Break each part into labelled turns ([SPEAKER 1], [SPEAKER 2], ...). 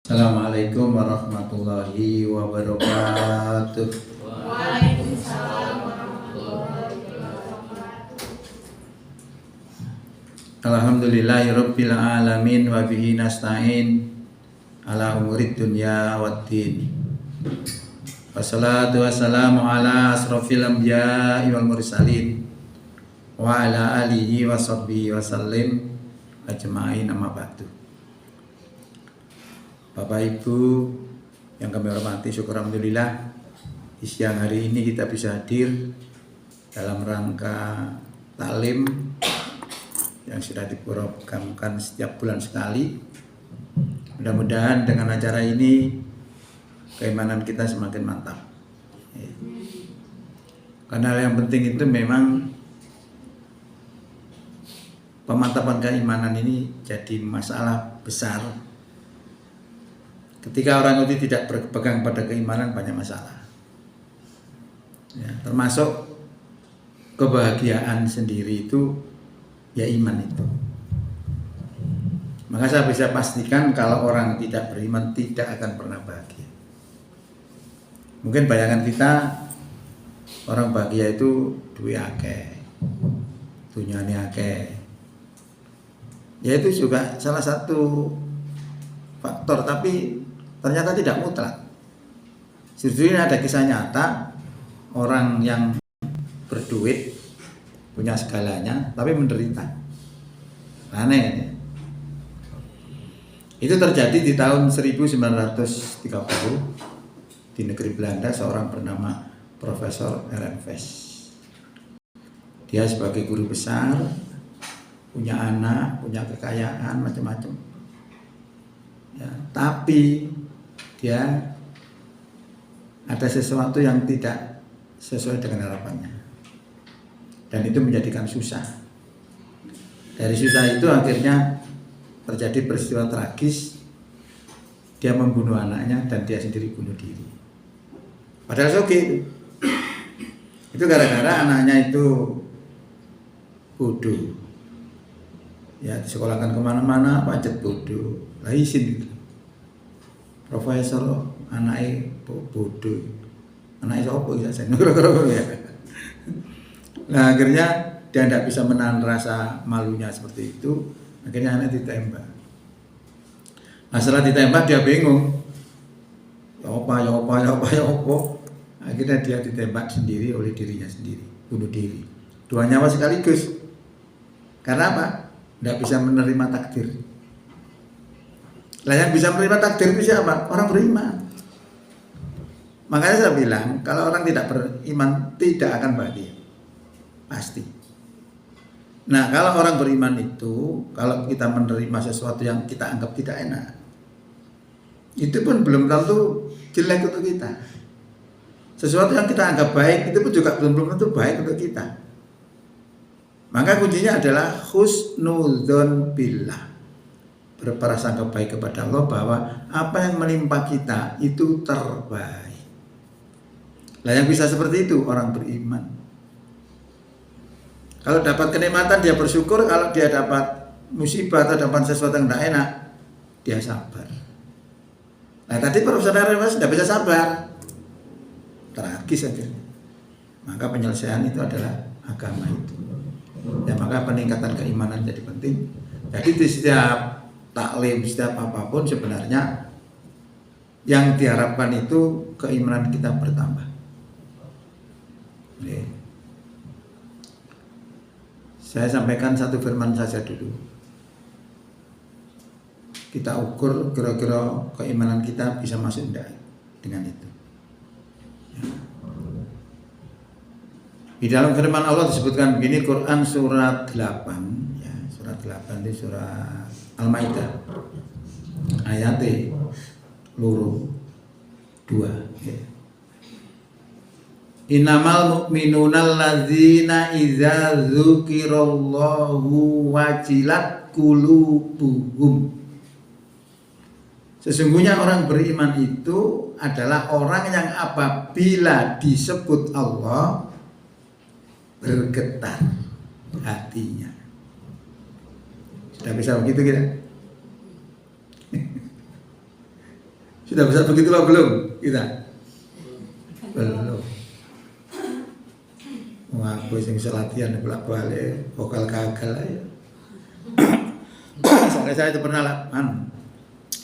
[SPEAKER 1] Assalamualaikum warahmatullahi wabarakatuh.
[SPEAKER 2] Waalaikumsalam warahmatullahi wabarakatuh.
[SPEAKER 1] Alhamdulillahirabbil alamin wa bihi nasta'in ala umurid dunya waddin. Wassalatu wassalamu ala asrofil anbiya'i wal mursalin wa ala alihi wa sahbihi wa sallim ajma'in, amma ba'du. Bapak Ibu yang kami hormati, syukur alhamdulillah di siang hari ini kita bisa hadir dalam rangka taklim yang sudah diprogramkan setiap bulan sekali. Mudah-mudahan dengan acara ini keimanan kita semakin mantap. Karena yang penting itu memang pemantapan keimanan ini jadi masalah besar. Ketika orang itu tidak berpegang pada keimanan, banyak masalah. Ya, termasuk kebahagiaan sendiri itu ya iman itu. Maka saya bisa pastikan kalau orang tidak beriman tidak akan pernah bahagia. Mungkin bayangan kita orang bahagia itu duwe akeh, dunyane akeh. Ya itu juga salah satu faktor, tapi ternyata tidak mutlak. Justru ini ada kisah nyata orang yang berduit, punya segalanya, tapi menderita. Aneh ya. Itu terjadi di tahun 1930 di negeri Belanda, seorang bernama Profesor Ellen Vess. Dia sebagai guru besar, punya anak, punya kekayaan, macam-macam. Ya, tapi dia ada sesuatu yang tidak sesuai dengan harapannya, dan itu menjadikan susah. Dari susah itu akhirnya terjadi peristiwa tragis, dia membunuh anaknya dan dia sendiri bunuh diri. Padahal soge itu gara-gara anaknya itu bodoh, ya disekolahkan kemana-mana pacet bodoh, lah izin gitu. Profesor anaknya bodoh, anaknya siapa ya saya ya. Nah akhirnya dia tidak bisa menahan rasa malunya seperti itu, akhirnya anak ditembak. Nah setelah ditembak dia bingung, ya apa. Akhirnya dia ditembak sendiri oleh dirinya sendiri, bunuh diri. Dua nyawa sekaligus. Karena apa? Tidak bisa menerima takdir. Lah yang bisa menerima takdir itu siapa? Orang beriman. Makanya saya bilang, kalau orang tidak beriman tidak akan bahagia. Pasti. Nah, kalau orang beriman itu, kalau kita menerima sesuatu yang kita anggap tidak enak, itu pun belum tentu jelek untuk kita. Sesuatu yang kita anggap baik, itu pun juga belum tentu baik untuk kita. Maka kuncinya adalah husnudzon billah. Berprasangka baik kepada Allah bahwa apa yang menimpa kita itu terbaik. Nah yang bisa seperti itu orang beriman. Kalau dapat kenikmatan dia bersyukur, kalau dia dapat musibah atau dapat sesuatu yang tidak enak, dia sabar. Nah tadi Profesor Rewas tidak bisa sabar, tragis saja. Maka penyelesaian itu adalah agama itu. Ya maka peningkatan keimanan jadi penting. Jadi di setiap taklim, setiap apapun sebenarnya yang diharapkan itu keimanan kita bertambah. Oke. Saya sampaikan satu firman saja dulu. Kita ukur kira-kira keimanan kita bisa masuk enggak dengan itu. Ya. Di dalam firman Allah disebutkan begini, Quran surat 8 ya, surat 8 itu surat Al-Maidah ayat 2 ya. Innamal mu'minuna alladzina idza dzukirallahu wajilat qulubuhum. Sesungguhnya orang beriman itu adalah orang yang apabila disebut Allah bergetar hatinya. Sudah bisa begitu kita? Sudah bisa begitu apa belum kita? Belum. Wah, aku sing bisa latihan bolak-balik, vokal gagal aja. Soalnya saya itu pernah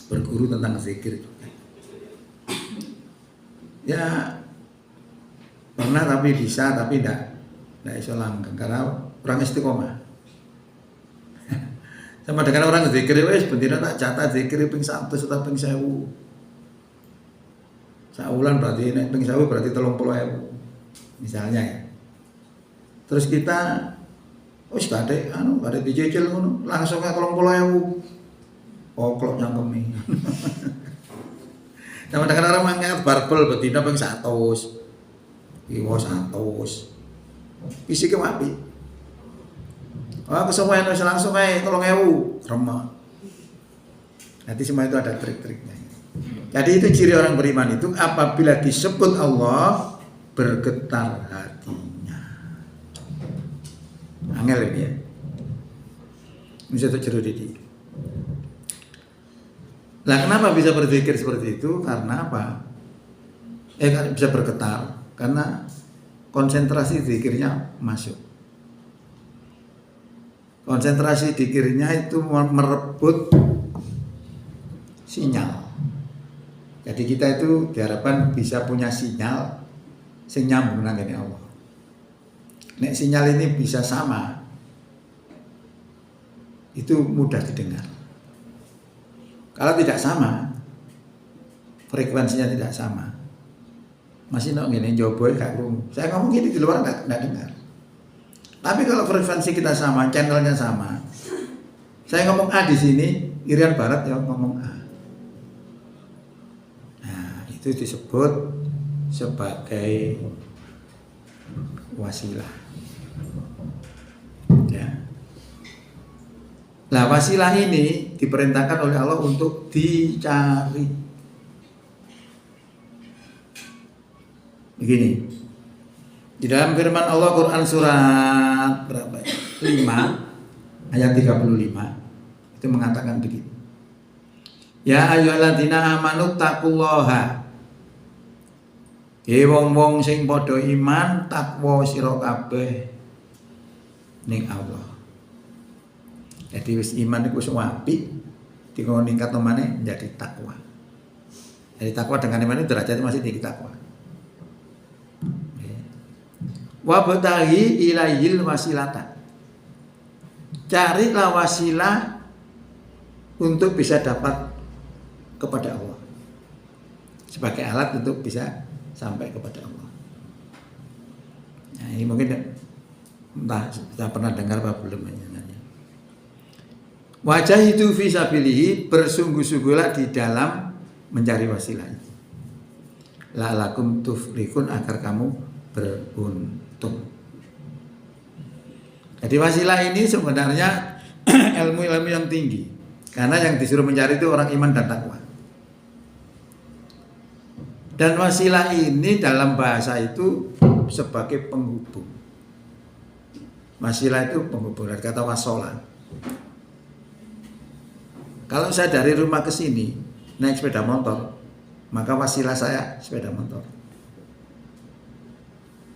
[SPEAKER 1] berguru tentang zikir. Ya pernah tapi bisa, tapi tidak iso langgeng karena kurang istiqomah. Sama dengan orang zikir wis bendina tak catat zikir ping 100 atau ping 1000. Saulan berarti nek ping 1000 berarti 30.000. Misalnya ya. Terus kita wis kate dicicil ngono, langsung ke 30.000. Poklok nyangkemi. Sama dengan orang mangkat barbel betina ping 100. Iwo 100. Isi ke api. Kesemuanya langsung aja 30.000 remah. Nanti semua itu ada trik-triknya. Jadi itu ciri orang beriman itu apabila disebut Allah bergetar hatinya. Angel ini ya. Ini satu jeru didi. Nah kenapa bisa berzikir seperti itu? Karena apa? Bisa bergetar karena konsentrasi zikirnya masuk. Konsentrasi zikirnya itu merebut sinyal. Jadi kita itu diharapkan bisa punya sinyal sing nyambung nang ngene Allah. Nek sinyal ini bisa sama, itu mudah didengar. Kalau tidak sama, frekuensinya tidak sama, masih nak ngene joboy gak krungu. Saya ngomong gini di luar enggak dengar. Tapi kalau frekuensi kita sama, channelnya sama, saya ngomong A di sini, Irian Barat ya ngomong A. Nah, itu disebut sebagai wasilah. Ya. Nah, wasilah ini diperintahkan oleh Allah untuk dicari. Begini. Di dalam firman Allah Quran surat berapa? 5 ayat 35 itu mengatakan begitu. Ya ayyuhalladzina amanu taqullaha. Wong-wong sing padha iman takwa sira kabeh ning Allah. Jadi wis iman iku wis apik dikon ningkat nomane menjadi takwa. Jadi takwa dengan iman itu derajatnya masih tinggi takwa. Wabtahi ilaihil wasilata. Carilah wasilah untuk bisa dapat kepada Allah. Sebagai alat untuk bisa sampai kepada Allah. Nah, ini mungkin entah sudah pernah dengar apa belum nanya. Wajah itu fisabilihi, bersungguh-sungguhlah di dalam mencari wasilah itu. La'alakum tuflihun, agar kamu beruntung. Jadi wasilah ini sebenarnya ilmu-ilmu yang tinggi, karena yang disuruh mencari itu orang iman dan takwa. Dan wasilah ini dalam bahasa itu sebagai penghubung. Wasilah itu penghubung, dari kata wasola. Kalau saya dari rumah ke sini naik sepeda motor, maka wasilah saya sepeda motor.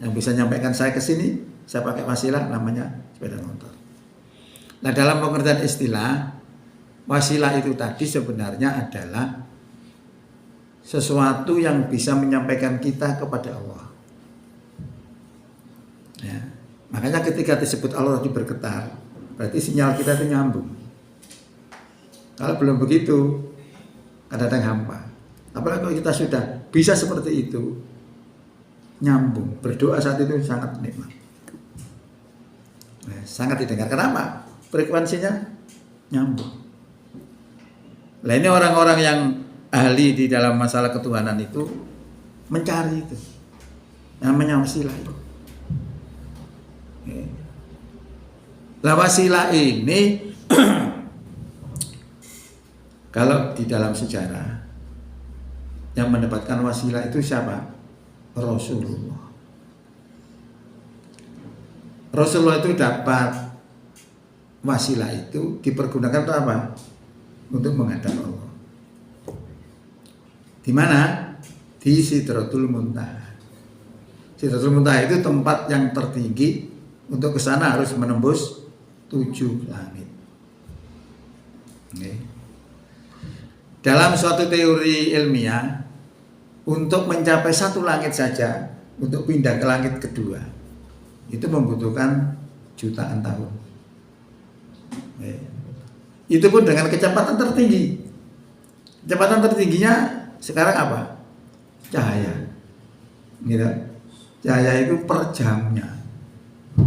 [SPEAKER 1] Yang bisa menyampaikan saya ke sini, saya pakai wasilah namanya sepeda motor. Nah, dalam pengertian istilah, wasilah itu tadi sebenarnya adalah sesuatu yang bisa menyampaikan kita kepada Allah. Ya. Makanya ketika disebut Allah tadi bergetar, berarti sinyal kita itu nyambung. Kalau belum begitu, kadang-kadang hampa. Apalagi kalau kita sudah bisa seperti itu, nyambung, berdoa saat itu sangat nikmat. Nah, sangat didengar. Kenapa? Frekuensinya nyambung. Nah, ini orang-orang yang ahli di dalam masalah ketuhanan itu mencari itu, namanya wasilah itu. Nah, wasilah ini kalau di dalam sejarah yang mendapatkan wasilah itu siapa? Rasulullah. Rasulullah itu dapat wasilah itu dipergunakan untuk apa? Untuk menghadap Allah. Di mana? Di Sidratul Muntaha. Sidratul Muntaha itu tempat yang tertinggi. Untuk ke sana harus menembus 7 langit. Okay. Dalam suatu teori ilmiah, untuk mencapai 1 langit saja, untuk pindah ke langit kedua, itu membutuhkan jutaan tahun. Okay. Itu pun dengan kecepatan tertinggi. Kecepatan tertingginya sekarang apa? Cahaya. Gitu. Cahaya itu per jamnya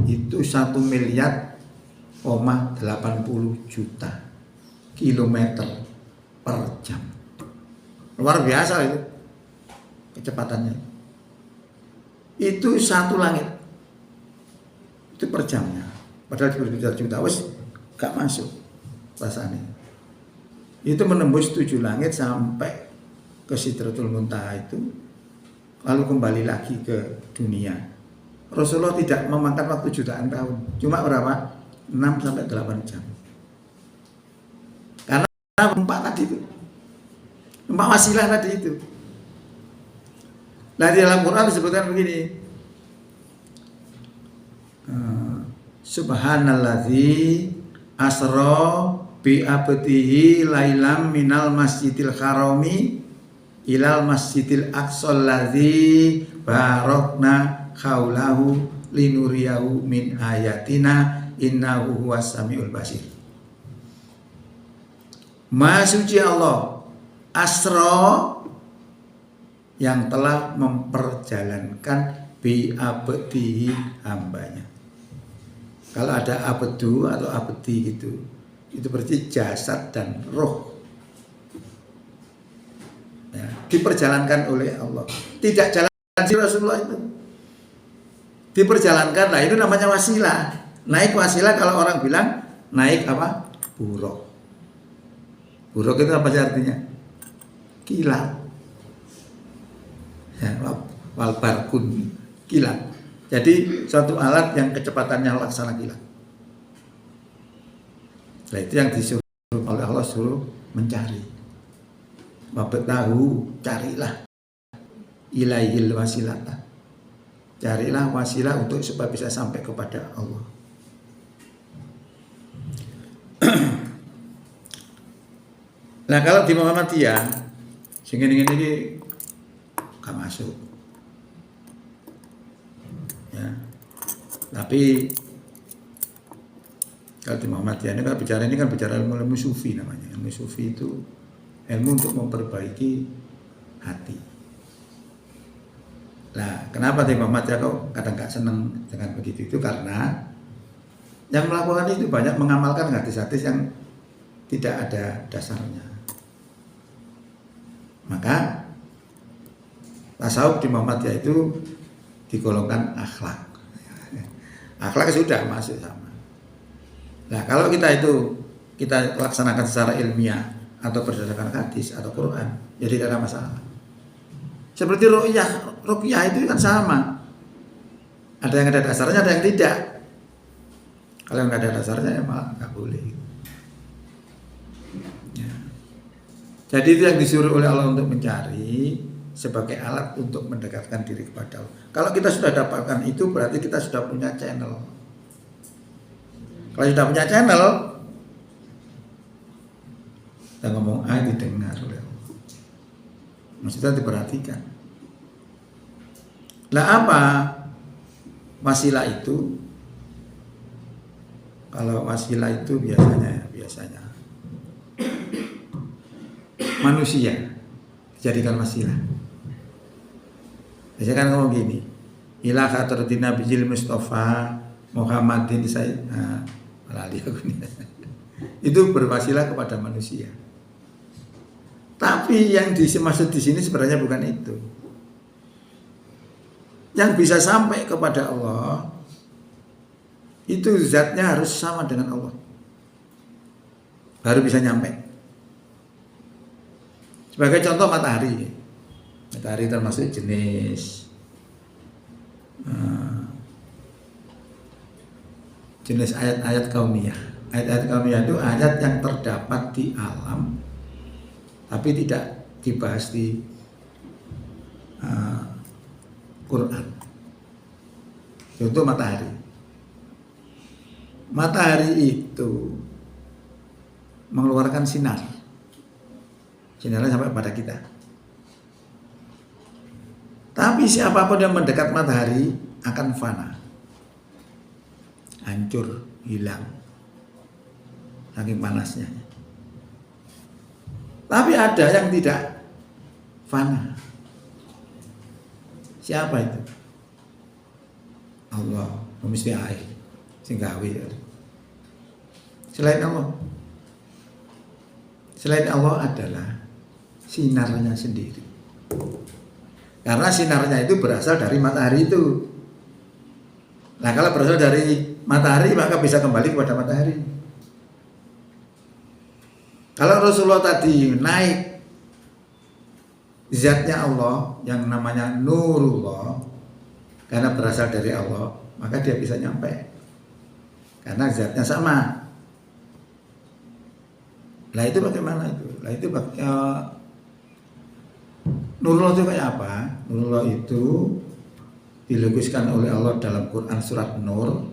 [SPEAKER 1] itu 1 miliar 80 juta kilometer per jam. Luar biasa itu kecepatannya. Itu 1 langit. Itu per jamnya. Padahal berjuta-juta wes gak masuk rasanya. Itu menembus 7 langit sampai ke Sidratul Muntaha itu, lalu kembali lagi ke dunia. Rasulullah tidak memakan waktu jutaan tahun, cuma berapa? 6-8 jam. Karena numpak tadi itu, numpak wasilah tadi itu. Nah di dalam Quran disebutkan begini, Subhanalladzi asra bi abdihi lailam minal masjidil harami ilal masjidil aqsal ladzi barakna khaulahu linuriyahu min ayatina innahu huwas samiul basir. Maha suci Allah asra yang telah memperjalankan bi abdihi hambanya. Kalau ada abdu atau abdi itu berarti jasad dan roh. Ya, diperjalankan oleh Allah. Tidak jalan si Rasulullah itu. Diperjalankan, nah itu namanya wasilah. Naik wasilah kalau orang bilang naik apa? Buruk. Buruk itu apa sih artinya? Kilat. Ya, walbarkun, kilat. Jadi suatu alat yang kecepatannya laksana kilat. Nah itu yang disuruh oleh Allah, suruh mencari. Wabtahu, carilah ilaihil wasilata. Carilah wasilah untuk supaya bisa sampai kepada Allah. Nah kalau di Muhammadiyah, sehingga ini gak masuk. Ya. Tapi kalau di Muhammadiyah ini kan bicara ilmu sufi namanya. Ilmu sufi itu ilmu untuk memperbaiki hati. Nah, kenapa di Muhammadiyah kok kadang gak senang dengan begitu itu karena yang melakukan itu banyak mengamalkan hadis-hadis yang tidak ada dasarnya. Maka tasawuf di Muhammadiyah itu digolongkan akhlak. Akhlak sudah masuk sama. Nah, kalau kita laksanakan secara ilmiah atau berdasarkan hadis atau Quran, jadi tidak ada masalah. Seperti ruqyah itu kan sama. Ada yang ada dasarnya, ada yang tidak. Kalau yang nggak ada dasarnya ya malah nggak boleh. Ya. Jadi itu yang disuruh oleh Allah untuk mencari sebagai alat untuk mendekatkan diri kepada Allah. Kalau kita sudah dapatkan itu berarti kita sudah punya channel. Kalau sudah punya channel, kita ngomong A didengar oleh Allah. Maksudnya diperhatikan. Nah apa wasilah itu? Kalau wasilah itu biasanya manusia dijadikan wasilah. Biasanya kan ngomong gini, ila khatratina bijil Mustafa Muhammadin Sayyid. Itu berwasilah kepada manusia. Tapi yang dimaksud di sini sebenarnya bukan itu. Yang bisa sampai kepada Allah itu zatnya harus sama dengan Allah, baru bisa nyampe. Sebagai contoh matahari. Matahari termasuk jenis ayat-ayat kauniyah. Ayat-ayat kauniyah itu ayat yang terdapat di alam tapi tidak dibahas di Quran. Contoh matahari. Matahari itu mengeluarkan sinar. Sinarnya sampai pada kita. Tapi siapapun yang mendekat matahari akan fana. Hancur, hilang. Saking panasnya. Tapi ada yang tidak fana. Siapa itu? Allah, mesti air, sing gawe. Selain Allah. Selain Allah adalah sinarnya sendiri. Karena sinarnya itu berasal dari matahari itu. Nah, kalau berasal dari matahari maka bisa kembali kepada matahari. Kalau Rasulullah tadi naik zatnya Allah yang namanya Nurullah, karena berasal dari Allah, maka dia bisa nyampe. Karena zatnya sama. Lah itu bagaimana itu? Lah itu Nurullah itu kayak apa? Nurullah itu dilukiskan oleh Allah dalam Quran surat Nur.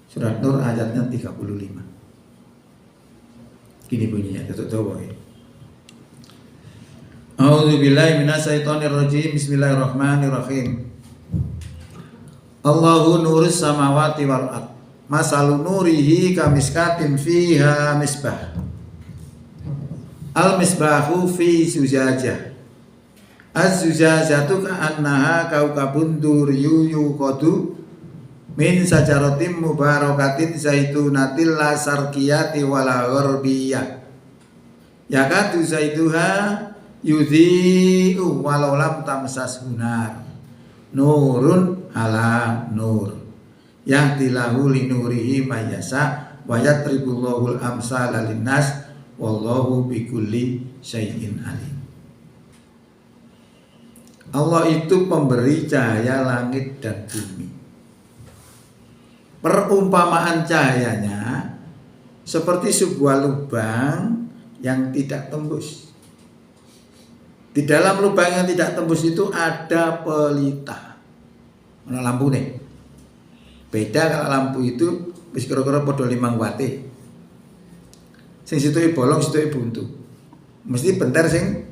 [SPEAKER 1] Surat Nur ayatnya 35. Gini bunyinya, tutup coba ya. A'udzubillahi minasyaitonirrajim. Bismillahirrahmanirrahim. Allahu nurus samawati wal ard. Masalu nurihi kamiskatin fiha misbah. Al misbahu fi zujajah. Az-zujajatu ka'annaha kaukabun duriyyu yuqadu min sajaratin mubarakatin zaitunatil la sarqiyati wala gharbiyah. Yakadu zaituha yudhi'u walau lam tamsas hunar. Nurun ala nur. Yahdilahu linurihi mayyasa wa yatribullahul amsala linnas wallahu bikulli syai'in alim. Allah itu pemberi cahaya langit dan bumi. Perumpamaan cahayanya seperti sebuah lubang yang tidak tembus. Di dalam lubang yang tidak tembus itu ada pelita. Mana lampu nih? Beda kalau lampu itu wis kira-kira padha 5 wate. Sing situke bolong, situke buntu. Mesti bentar sing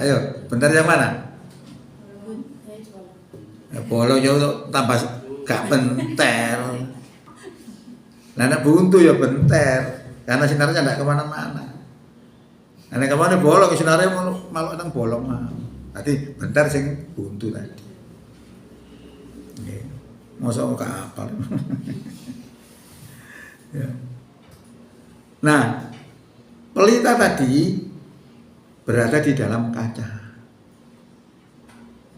[SPEAKER 1] ayo, bentar yang mana? Bolong ya tambah gak bentar. Nah, nek buntu ya bentar, karena sinarnya tidak kemana-mana. Nah, kemana bolong, sinarnya malah nang bolong mah. Berarti bentar sing buntu tadi. Nggih. Mosok gak apal. Ya. Nah, pelita tadi berada di dalam kaca.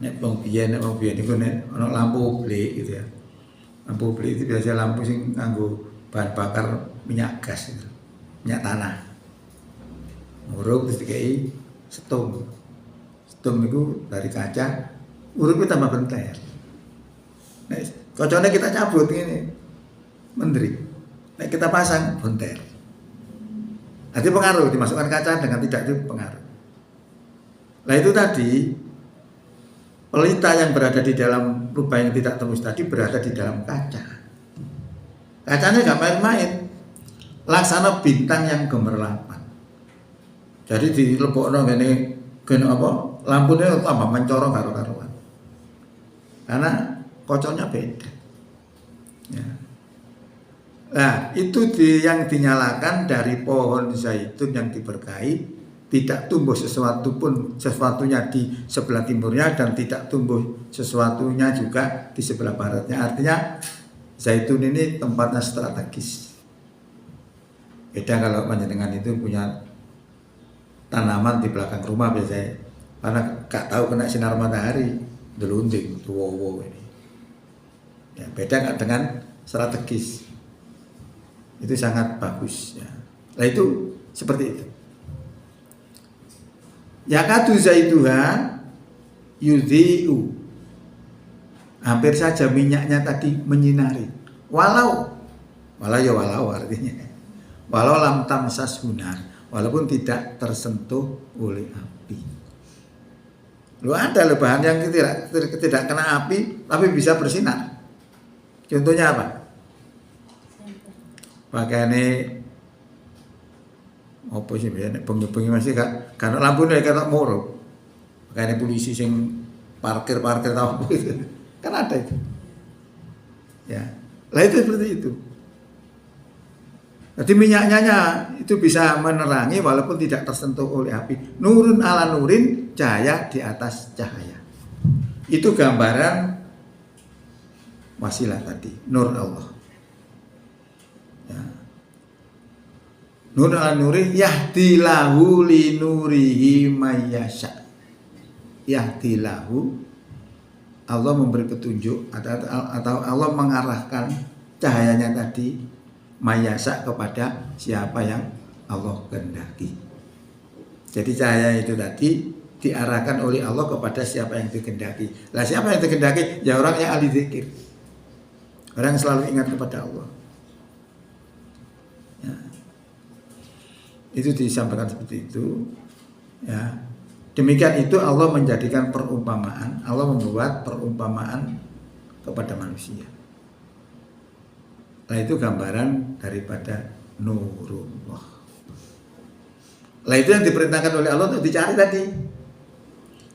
[SPEAKER 1] Nek wong biyen iku nek ana lampu blik gitu ya. Lampu blik itu biasa lampu sing nganggo bahan bakar minyak gas gitu. Minyak tanah. Urip terus dikai setum. Setum itu dari kaca, urip itu tambah bentar. Nek kocone kita cabut ngene. Menteri. Nek kita pasang bentar. Nanti pengaruh dimasukkan kaca dengan tidak itu pengaruh. Nah itu tadi pelita yang berada di dalam lubang yang tidak tembus tadi berada di dalam kaca. Kacanya gak main-main, laksana bintang yang gemerlapan. Jadi dilebokno ngene apa? Lampunya tambah mencorong karo-karuan. Karena koconya beda. Ya. Nah itu yang dinyalakan dari pohon zaitun yang diberkahi. Tidak tumbuh sesuatunya di sebelah timurnya dan tidak tumbuh sesuatunya juga di sebelah baratnya. Artinya zaitun ini tempatnya strategis. Beda kalau panjenengan itu punya tanaman di belakang rumah biasanya, karena gak tahu kena sinar matahari, delunding, wow ini. Ya, beda dengan strategis. Itu sangat bagus. Ya. Nah itu seperti itu. Yakadu zaituha yudhi'u. Hampir saja minyaknya tadi menyinari. Walau artinya. Walau lam tamsas hunar, walaupun tidak tersentuh oleh api. Lu ada loh bahan yang tidak kena api tapi bisa bersinar. Contohnya apa? Pakaiane apa sih biasanya bengi-bengi masih kan lampu nih kayak moro. Pakaiane polisi sing parkir tahu gitu. Kan ada itu. Ya. Lah itu seperti itu. Jadi minyaknya itu bisa menerangi walaupun tidak tersentuh oleh api. Nurun ala nurin, cahaya di atas cahaya. Itu gambaran wasilah tadi, nur Allah. Ya. Nur ala nurin yahdilahu li nurihi mayyasha. Yahdilahu, Allah memberi petunjuk atau Allah mengarahkan cahayanya tadi mayasa kepada siapa yang Allah kehendaki. Jadi cahaya itu tadi diarahkan oleh Allah kepada siapa yang dikehendaki. Lah siapa yang dikehendaki? Ya orang yang ahli zikir. Orang yang selalu ingat kepada Allah. Ya. Itu disampaikan seperti itu. Ya. Demikian itu Allah menjadikan perumpamaan. Allah membuat perumpamaan kepada manusia. Nah itu gambaran daripada nurullah. Lah itu yang diperintahkan oleh Allah untuk dicari tadi.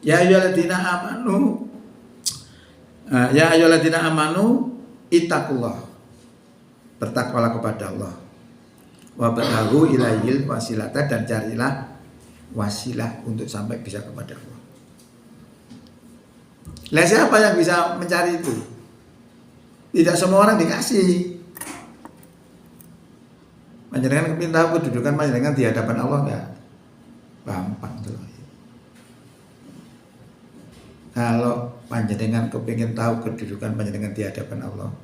[SPEAKER 1] Ya ayyuhalladzina amanu. Ya ayyuhalladzina amanu ittaqullah. Bertakwalah kepada Allah. Wa baghu ilaihil wasilata, dan carilah wasilah untuk sampai bisa kepada Allah. Lah siapa yang bisa mencari itu? Tidak semua orang dikasih. Panjenengan kepingin tahu kedudukan panjenengan di hadapan Allah enggak? Gampang tuh. Kalau panjenengan kepingin tahu kedudukan panjenengan di hadapan Allah,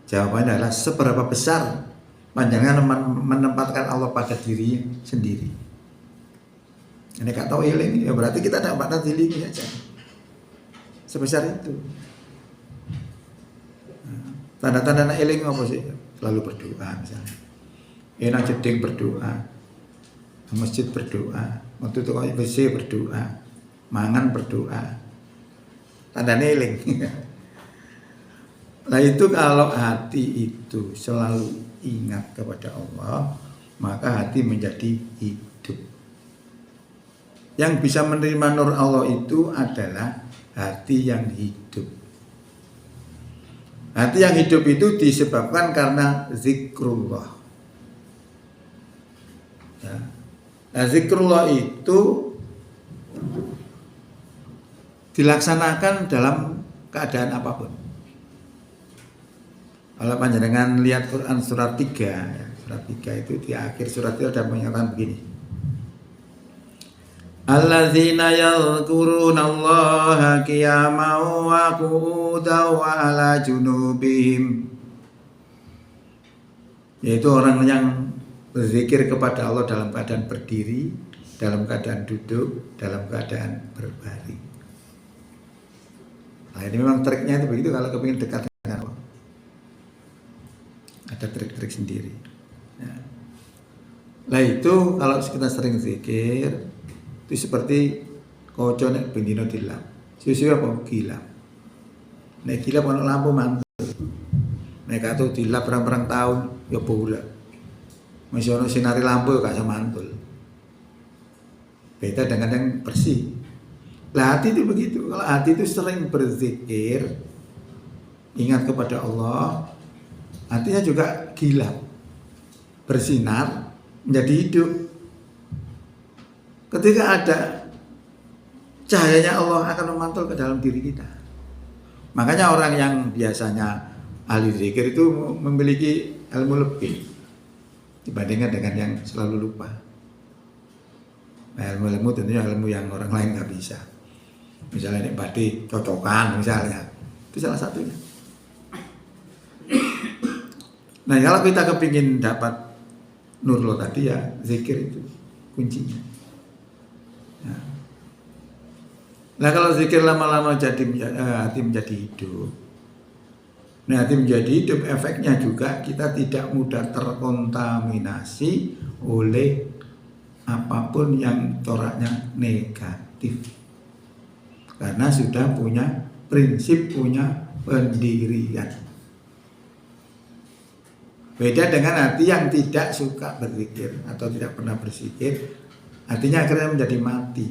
[SPEAKER 1] jawabannya adalah seberapa besar panjenengan menempatkan Allah pada diri sendiri. Ini gak tahu iling, ya berarti kita tidak pada diri saja. Sebesar itu. Tanda-tanda iling apa sih? Selalu berdoa misalnya. Enak jeding berdoa, masjid berdoa, waktu itu WC berdoa, mangan berdoa. Tandanya eling. Nah itu kalau hati itu selalu ingat kepada Allah, maka hati menjadi hidup. Yang bisa menerima nur Allah itu adalah hati yang hidup. Hati yang hidup itu disebabkan karena zikrullah. Ya. Nah, zikrullah itu dilaksanakan dalam keadaan apapun. Kalau panjenengan lihat Quran surat 3, ya, surat 3 itu di akhir surat itu ada menyatakan begini. Alladzina yadhkurunallaha qiyaman wa qu'udan wa ala junubihim. Yaitu orang yang berzikir kepada Allah dalam keadaan berdiri, dalam keadaan duduk, dalam keadaan berbaring. Nah ini memang triknya itu begitu kalau kepingin dekat dengan Allah. Ada trik-trik sendiri. Nah itu kalau kita sering zikir, itu seperti koco nek bendino dilap. Susu apa gila. Nek gila ono lampu mantul. Nek katu dilap perang-perang tahun ya bola. Masih ono sinari lampu gak mantul. Beda dengan yang bersih. Lah hati itu begitu. Kalau hati itu sering berzikir, ingat kepada Allah, hatinya juga gila, bersinar, menjadi hidup. Ketika ada cahayanya Allah akan memantul ke dalam diri kita. Makanya orang yang biasanya ahli zikir itu memiliki ilmu lebih dibandingkan dengan yang selalu lupa. Nah, ilmu tentunya ilmu yang orang lain nggak bisa. Misalnya ini badi cocokan misalnya, itu salah satunya. Nah kalau kita kepingin dapat nurul tadi ya zikir itu kuncinya. Nah kalau zikir lama-lama jadi hati menjadi hidup. Nah hati menjadi hidup efeknya juga kita tidak mudah terkontaminasi oleh apapun yang coraknya negatif. karena sudah punya prinsip, punya pendirian. Beda dengan hati yang tidak suka berzikir atau tidak pernah berzikir, hatinya akhirnya menjadi mati.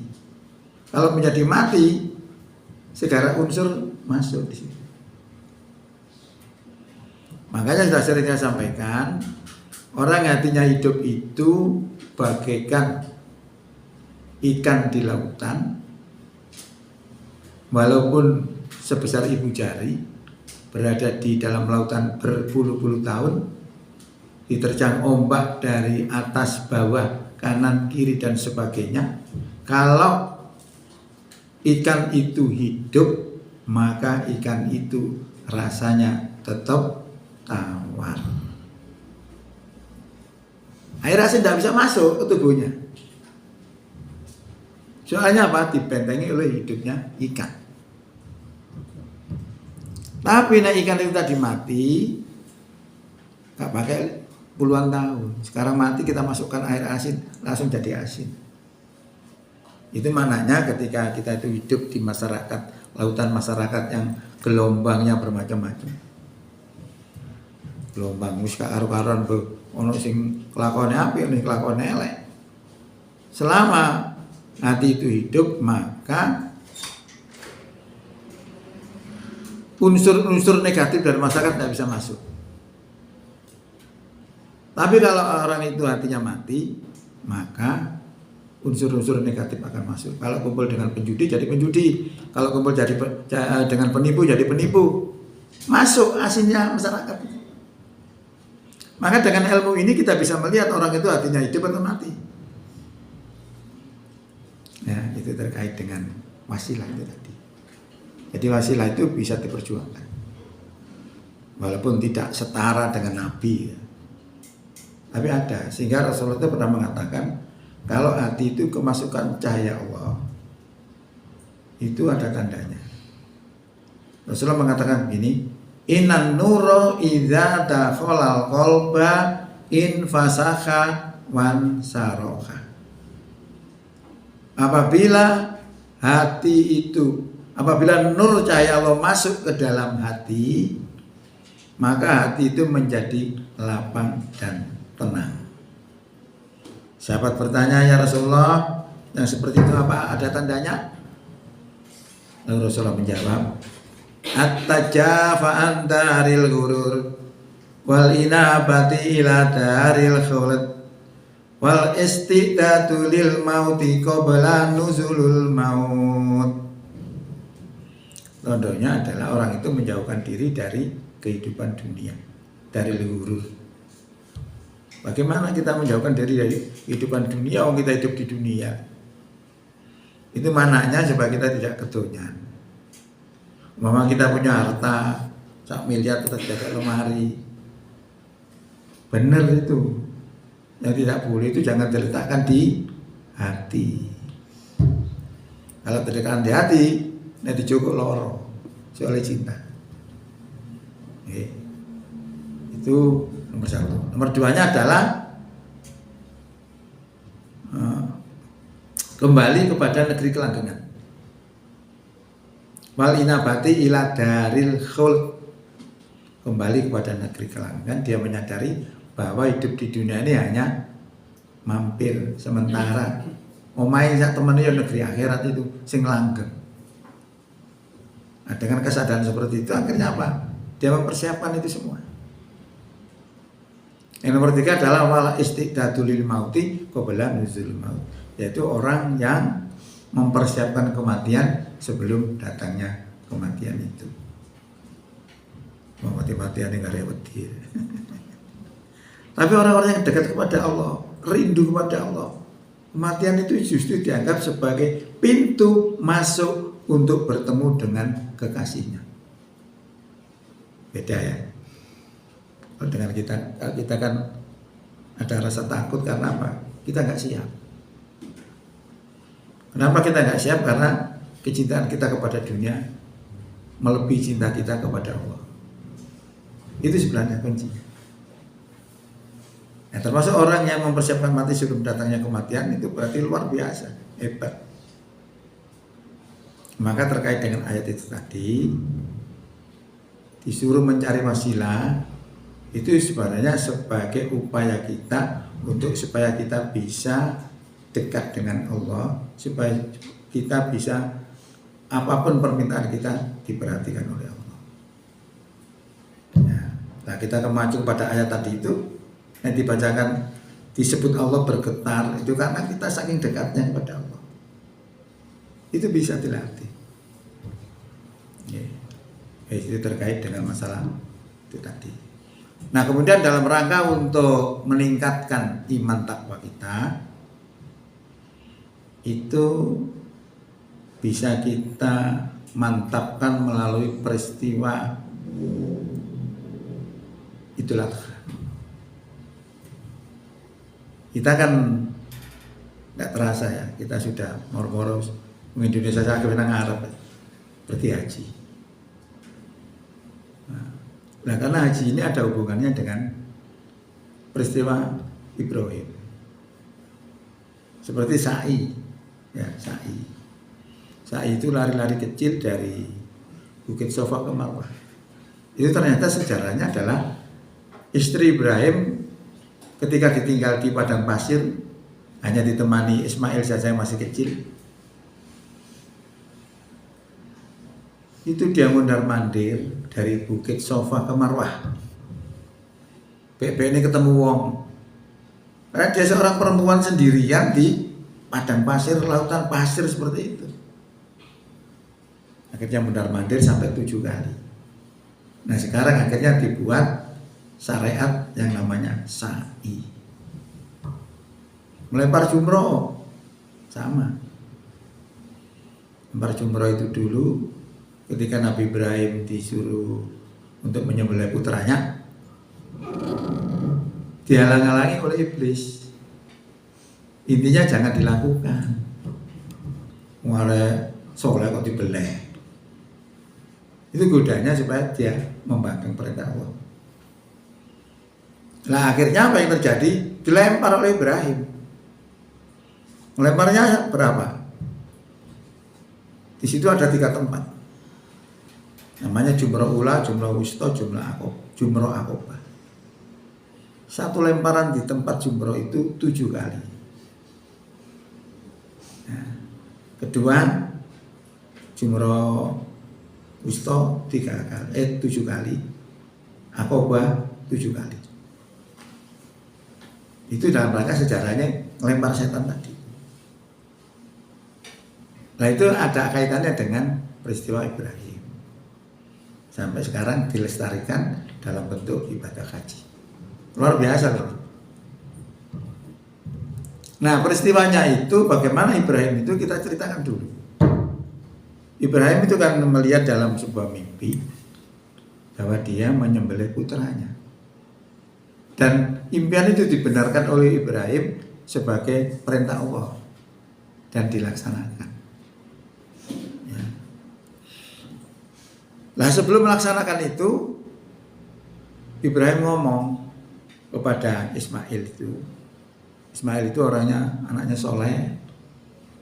[SPEAKER 1] Kalau menjadi mati, segala unsur masuk di situ. Makanya sudah sering saya sampaikan, orang hatinya hidup itu bagaikan ikan di lautan, walaupun sebesar ibu jari, berada di dalam lautan berpuluh-puluh tahun, diterjang ombak dari atas bawah, kanan kiri dan sebagainya. Kalau ikan itu hidup, maka ikan itu rasanya tetap tawar. Air asin tidak bisa masuk ke tubuhnya. Soalnya apa? Dibentengi oleh hidupnya ikan. Tapi nah ikan itu tadi mati, gak pakai puluhan tahun. Sekarang mati, kita masukkan air asin, langsung jadi asin. Itu maknanya ketika kita itu hidup di masyarakat, lautan masyarakat yang gelombangnya bermacam-macam. Gelombang wis karo-karon ono sing kelakone apik, ono kelakone elek. Selama hati itu hidup, maka unsur-unsur negatif dari masyarakat tidak bisa masuk. Tapi kalau orang itu hatinya mati, maka unsur-unsur negatif akan masuk. Kalau kumpul dengan penjudi, jadi penjudi. Kalau kumpul dengan penipu, jadi penipu. Masuk asinnya masyarakat. Maka dengan ilmu ini kita bisa melihat orang itu hatinya hidup atau mati. Ya, itu terkait dengan wasilah itu tadi. Jadi wasilah itu bisa diperjuangkan, walaupun tidak setara dengan Nabi. Ya. Tapi ada, sehingga Rasulullah itu pernah mengatakan, kalau hati itu kemasukan cahaya Allah, itu ada tandanya. Rasulullah mengatakan begini, Innan nuro idza dakhalal qalba in fasakha wan saroha. Apabila nur cahaya Allah masuk ke dalam hati, maka hati itu menjadi lapang dan tenang. Sahabat bertanya, ya Rasulullah, yang seperti itu apa? Ada tandanya? Lalu Rasulullah menjawab, At-tajafa an daril ghurur wal inabati ila daril khulud wal istidatu lil mauti qabla nuzulul maut. Contohnya adalah orang itu menjauhkan diri dari kehidupan dunia, dari ghurur. Bagaimana kita menjauhkan diri dari kehidupan dunia? Orang kita hidup di dunia. Itu mananya supaya kita tidak kedonyan. Mama kita punya harta 1 miliar kita jaga lemari. Benar itu. Yang tidak boleh itu jangan diletakkan di hati. Kalau diletakkan di hati, nanti cukup loro soal cinta. Itu nomor 1. Nomor 2-nya adalah kembali kepada negeri kelanggengan. Wal inabati ila daril khuld, kembali kepada negeri kelanggengan. Dia menyadari bahwa hidup di dunia ini hanya mampir sementara. Omahe sak temene ya negeri akhirat itu sing langgeng. Nah, dengan kesadaran seperti itu akhirnya apa? Dia mempersiapkan itu semua. Yang nomor 3 adalah wala istidadul lil mauti qabla nuzul maut, yaitu orang yang mempersiapkan kematian sebelum datangnya kematian itu. Mati-matian yang gak wedi. Tapi orang-orang yang dekat kepada Allah, rindu kepada Allah, kematian itu justru dianggap sebagai pintu masuk untuk bertemu dengan kekasihnya. Beda ya. Kalau dengan kita kan ada rasa takut karena apa? Kita nggak siap. Kenapa kita nggak siap? Karena kecintaan kita kepada dunia melebihi cinta kita kepada Allah. Itu sebenarnya kunci. Nah, termasuk orang yang mempersiapkan mati sebelum datangnya kematian itu berarti luar biasa, hebat. Maka terkait dengan ayat itu tadi, disuruh mencari wasilah itu sebenarnya sebagai upaya kita untuk supaya kita bisa dekat dengan Allah, supaya kita bisa apapun permintaan kita diperhatikan oleh Allah. Ya. Nah, kita kemacu pada ayat tadi itu yang dibacakan, disebut Allah bergetar itu karena kita saking dekatnya kepada Allah. Itu bisa dilatih. Ya. Itu terkait dengan masalah itu tadi. Nah, kemudian dalam rangka untuk meningkatkan iman takwa kita, itu bisa kita mantapkan melalui peristiwa Idul Adha. Kita kan nggak terasa ya, kita sudah moro-moro Indonesia saja ke Arab berarti haji. Nah, karena haji ini ada hubungannya dengan peristiwa Ibrahim. Seperti sa'i, ya sa'i. Sa'i itu lari-lari kecil dari Bukit Sofa ke Marwah. Itu ternyata sejarahnya adalah istri Ibrahim ketika ditinggal di padang pasir, hanya ditemani Ismail saja yang masih kecil. Itu dia mondar-mandir dari Bukit Sofa ke Marwah. Ini ketemu wong. Karena dia seorang perempuan sendirian di padang pasir, lautan pasir seperti itu. Akhirnya mondar-mandir sampai 7 kali. Nah, sekarang akhirnya dibuat syariat yang namanya sa'i. Melempar jumroh sama. Melempar jumroh itu dulu ketika Nabi Ibrahim disuruh untuk menyembelih putranya, dihalang-halangi oleh iblis. Intinya jangan dilakukan. Mulai soleh kok dibeleh. Itu godanya supaya dia membangkang perintah Allah. Nah, akhirnya apa yang terjadi? Dilempar oleh Ibrahim. Melemparnya berapa? Di situ ada 3 tempat. Namanya jumroh ula, jumroh wusta, jumroh akobah. Satu lemparan di tempat jumroh itu 7 kali. Nah, kedua jumroh wusta 7 kali, akobah 7 kali. Itu dalam rangka sejarahnya ngelempar setan tadi. Nah, itu ada kaitannya dengan peristiwa Ibrahim. Sampai sekarang dilestarikan dalam bentuk ibadah haji. Luar biasa loh. Nah, peristiwanya itu bagaimana Ibrahim itu kita ceritakan dulu. Ibrahim itu kan melihat dalam sebuah mimpi bahwa dia menyembelih putranya. Dan impian itu dibenarkan oleh Ibrahim sebagai perintah Allah dan dilaksanakan. Ya. Nah, sebelum melaksanakan itu, Ibrahim ngomong kepada Ismail itu. Ismail itu anaknya soleh,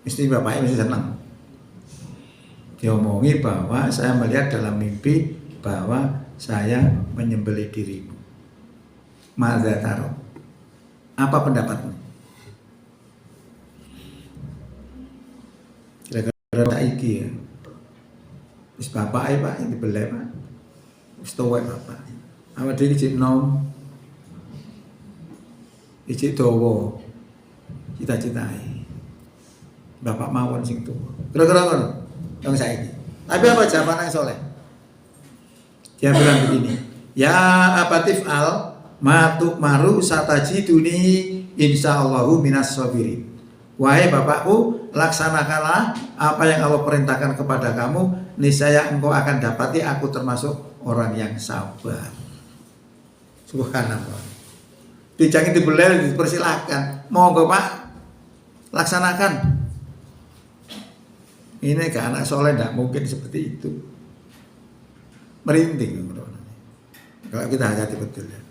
[SPEAKER 1] istri bapaknya masih senang. Dia omongi bahwa saya melihat dalam mimpi bahwa saya menyembelih dirimu. Madza taro? Apa pendapatmu? Kira-kira saiki ya. Wis bapak ae Pak, ini beleh Pak. Wis tuwek bapak. Awak dhewe iki nom. Iki dawa. Cita-citae. Bapak mawon sing tuwa. Kira-kira ngono. Yang saiki. Tapi apa jawaban yang soleh? Dia bilang begini, ya abatif al matu maru satajiduni insyaallahu minas sabirin. Wahai bapakku, laksanakanlah apa yang Allah perintahkan kepada kamu, niscaya engkau akan dapati aku termasuk orang yang sabar. Subhanallah. Dijangan dibelel, dipersilahkan. Monggo Pak, laksanakan. Ini ke anak soleh tidak mungkin seperti itu. Merinding. Kalau kita hati betul ya.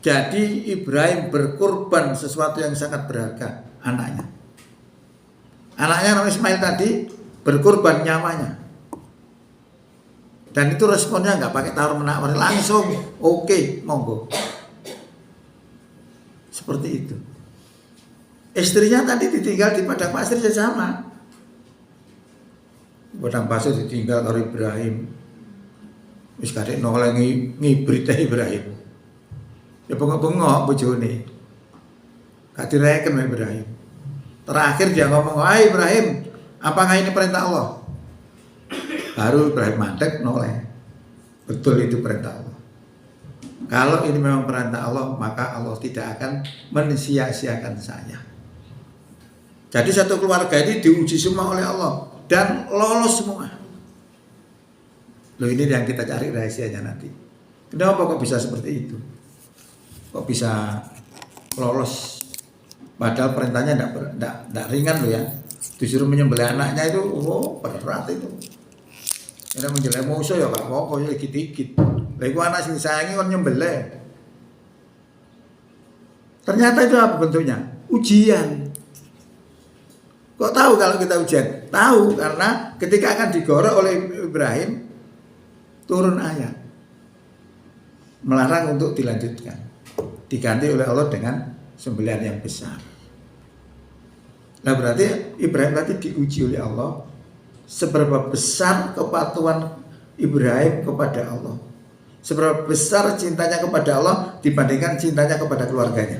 [SPEAKER 1] Jadi Ibrahim berkorban sesuatu yang sangat berharga, anaknya. Anaknya namanya Ismail tadi berkorban nyawanya. Dan itu responnya nggak pakai tawar menawar, langsung oke, monggo. Seperti itu. Istrinya tadi ditinggal di padang pasir sama. Padang pasir ditinggal karo Ibrahim. Wis kadek noleh ngibrit Ibrahim. Ya bengok-bengok bojone. Gak direken Ibrahim. Terakhir dia ngomong, "Wahai Ibrahim, apakah ini perintah Allah?" Baru Ibrahim mandek noleh. Betul itu perintah Allah. Kalau ini memang perintah Allah, maka Allah tidak akan mensia-siakan saya. Jadi satu keluarga ini diuji semua oleh Allah dan lolos semua. Loh, ini yang kita cari rahasianya nanti. Kenapa kok bisa seperti itu? Kok bisa lolos? Padahal perintahnya tidak ringan loh ya. Disuruh menyembelih anaknya itu, berat itu. Ini menyembelih musuh ya Kak, pokoknya dikit-dikit. Lalu anak sing sayangi kan nyembelih. Ternyata itu apa bentuknya? Ujian. Kok tahu kalau kita ujian? Tahu karena ketika akan digorok oleh Ibrahim, turun ayat melarang untuk dilanjutkan. Diganti oleh Allah dengan sembelihan yang besar. Nah berarti Ibrahim tadi diuji oleh Allah. Seberapa besar kepatuhan Ibrahim kepada Allah, seberapa besar cintanya kepada Allah dibandingkan cintanya kepada keluarganya.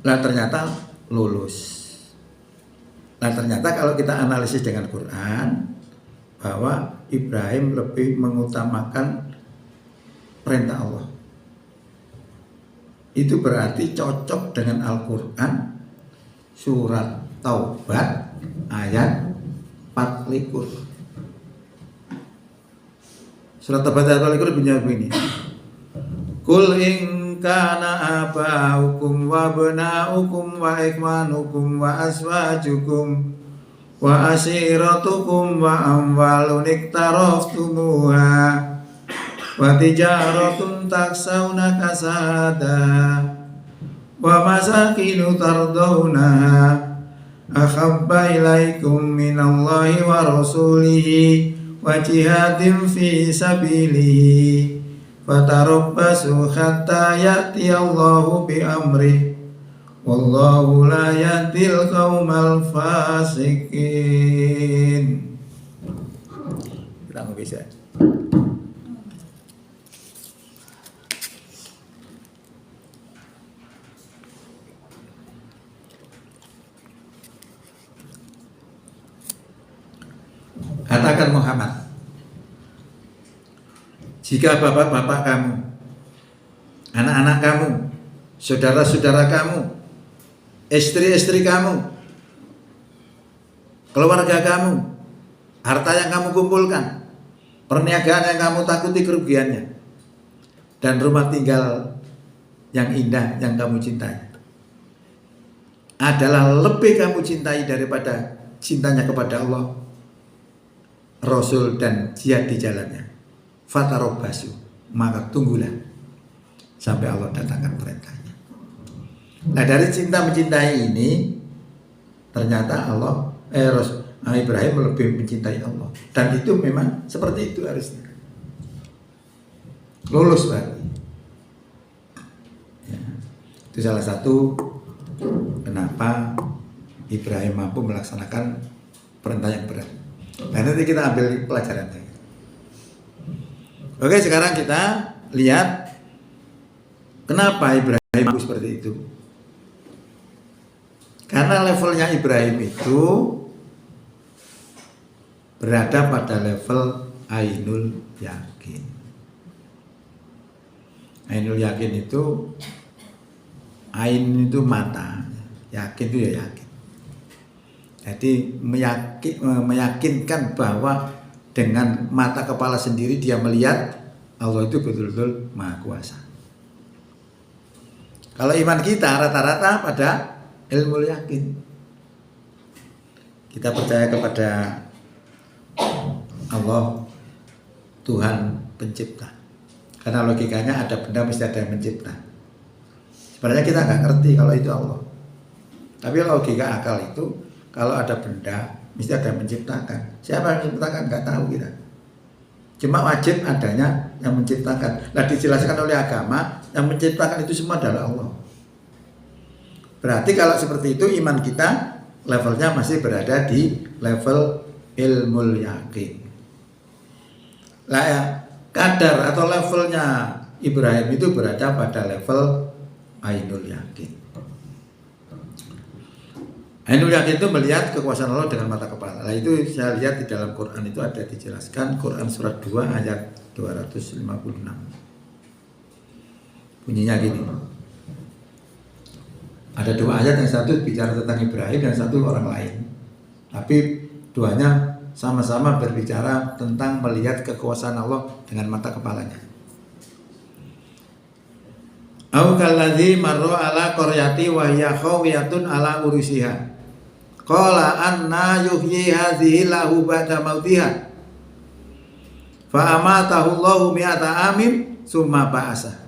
[SPEAKER 1] Nah ternyata lulus. Nah ternyata kalau kita analisis dengan Quran, bahwa Ibrahim lebih mengutamakan perintah Allah. Itu berarti cocok dengan Al-Quran surat Taubat ayat 44. Surat Taubat ayat 44 bunyi begini. Qul in kana aba'ukum wa abna'ukum wa ikhwanukum wa azwajukum wa asiratukum wa amwalun iktaraftumuha wa tijaratun taksawna kasada wa masakinu tardawnaha ahabba ilaikum minallahi wa rasulihi wa jihadin fi sabilihi fatarabbasu hatta ya'tiyallahu bi amrih wallahu la yahdil qaumal fasikin. Kita nggak bisa. Katakan Muhammad, jika bapak-bapak kamu, anak-anak kamu, saudara-saudara kamu, istri-istri kamu, keluarga kamu, harta yang kamu kumpulkan, perniagaan yang kamu takuti kerugiannya, dan rumah tinggal yang indah yang kamu cintai adalah lebih kamu cintai daripada cintanya kepada Allah, Rasul dan jihad di jalannya, fatarabbasu, maka tunggulah sampai Allah datangkan perintahnya. Nah dari cinta mencintai ini ternyata Ibrahim lebih mencintai Allah, dan itu memang seperti itu harusnya. Lulus berarti ya. Itu salah satu kenapa Ibrahim mampu melaksanakan perintah yang berat. Nah nanti kita ambil pelajaran. Oke, sekarang kita lihat kenapa Ibrahim mampu seperti itu. Karena levelnya Ibrahim itu berada pada level ainul yakin. Ainul yakin itu, ain itu mata, yakin itu ya yakin. Jadi meyakinkan bahwa dengan mata kepala sendiri dia melihat Allah itu betul-betul Maha Kuasa. Kalau iman kita rata-rata pada ilmu yakin. Kita percaya kepada Allah, Tuhan pencipta. Karena logikanya ada benda mesti ada yang mencipta. Sebenarnya kita nggak ngerti kalau itu Allah. Tapi logika akal itu, kalau ada benda, mesti ada yang menciptakan. Siapa yang menciptakan? Nggak tahu kita. Cuma wajib adanya yang menciptakan. Nah, dijelaskan oleh agama, yang menciptakan itu semua adalah Allah. Berarti kalau seperti itu, iman kita levelnya masih berada di level ilmul yakin. Lah ya, kadar atau levelnya Ibrahim itu berada pada level ainul yakin. Ainul yakin itu melihat kekuasaan Allah dengan mata kepala. Nah, itu saya lihat di dalam Quran itu ada dijelaskan, Quran surat 2 ayat 256. Bunyinya gini. Ada dua ayat, yang satu bicara tentang Ibrahim dan satu orang lain. Tapi duanya sama-sama berbicara tentang melihat kekuasaan Allah dengan mata kepalanya. Au kalladzi marra ala qaryati wa hiya khawiyatun ala urusiha. Qala anna yuhyi hadhihi lahu ba'da mautiha. Fa amatahu Allahu mi'ata amin summa ba'asa.